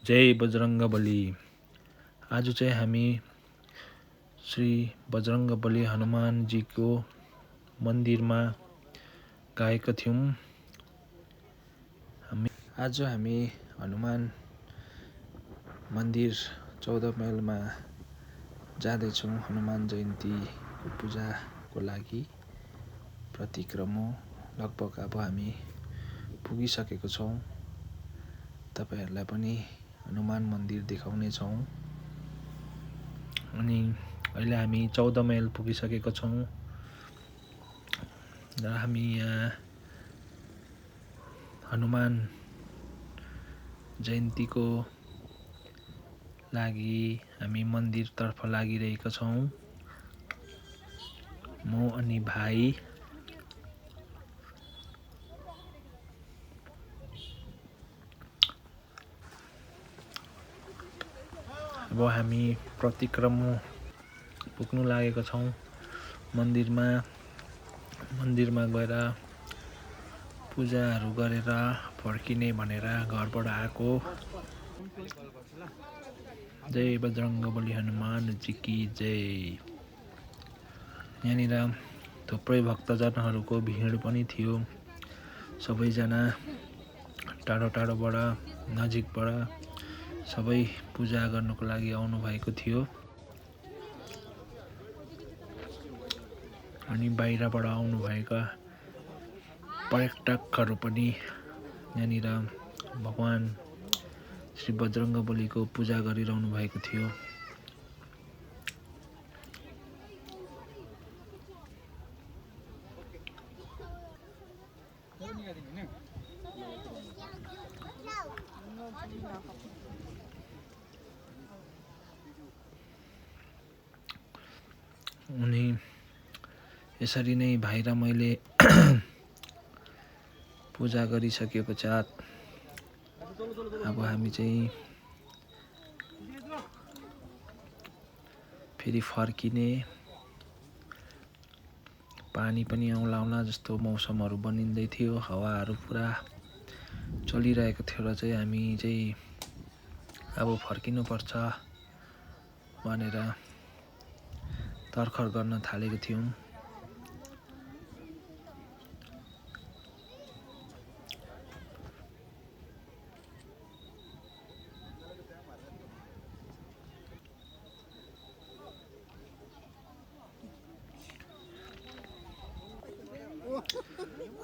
जय बजरङ्गबली। आज चाहिँ हामी श्री बजरङ्गबली हनुमानजीको मन्दिरमा गएका थियौँ। आज हामी हनुमान मन्दिर 14 माइलमा जाँदैछौँ। हनुमान जयन्तीको पूजाको लागि प्रतिक्रम हो। लगभग अब हामी पुगिसकेको छौँ। तपाईहरूलाई पनि हनुमान मन्दिर देखाउने छौँ। अनि अहिले हामी 14 माइल पुगिसकेको छौँ र हामी यहाँ हनुमान जयन्तीको लागि हामी मन्दिरतर्फ लागिरहेका छौँ। म अनि भाइ अब हामी प्रतिक्रम पुग्नु लागेका छौँ। मन्दिरमा गएर पूजाहरू गरेर फर्किने भनेर घरबाट आएको। जय बजरङ्गबली हनुमानजी की जय। यहाँनिर थुप्रै भक्तजनहरूको भिड पनि थियो। सबैजना टाढो टाढोबाट नजिकबाट सबै पूजा गर्नको लागि आउनुभएको थियो। अनि बाहिरबाट आउनुभएका पर्यटकहरू पनि यहाँनिर भगवान श्री बजरङ्गबलीको पूजा गरिरहनु भएको थियो। अनि यसरी नै भाइ र मैले पूजा गरिसके पश्चात अब हामी चाहिँ फेरि फर्किने। पानी पनि आउला आउला जस्तो मौसमहरू बनिँदै थियो। हावाहरू पुरा चलिरहेको थियो र चाहिँ हामी चाहिँ अब फर्किनुपर्छ भनेर तर्खर गर्न थालेको थियौँ।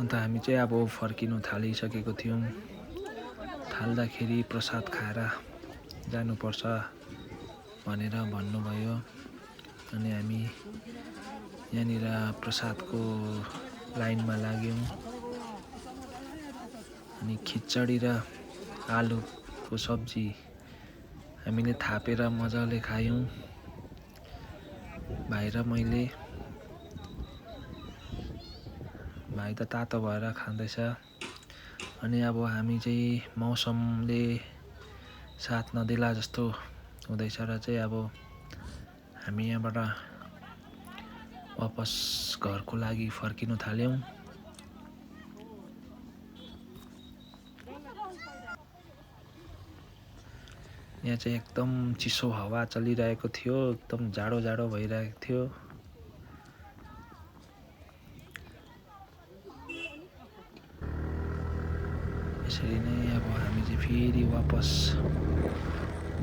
अन्त हामी चाहिँ अब फर्किनु थालिसकेको थियौँ। थाल्दाखेरि प्रसाद खाएर जानुपर्छ भनेर भन्नुभयो। अनि हामी यहाँनिर प्रसादको लाइनमा लाग्यौँ। अनि खिचडी र आलुको सब्जी हामीले थापेर मजाले खायौँ भाइ र मैले। भाइ त तातो भएर खाँदैछ। अनि अब हामी चाहिँ मौसमले साथ नदिला जस्तो हुँदैछ र चाहिँ अब हामी यहाँबाट वापस घरको लागि फर्किनु थाल्यौँ। यहाँ चाहिँ एकदम चिसो हावा चलिरहेको थियो। एकदम जाडो जाडो भइरहेको थियो। यसरी नै अब हामी चाहिँ फेरि वापस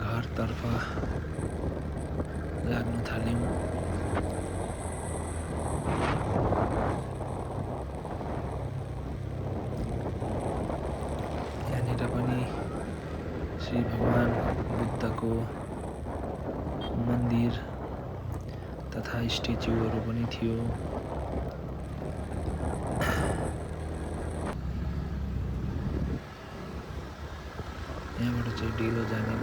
घरतर्फ लाग्नु थाल्यौँ। यहाँनिर पनि श्री भगवान बुद्धको मन्दिर तथा स्ट्याचुहरू पनि थियो। यहाँबाट चाहिँ डेलो जाने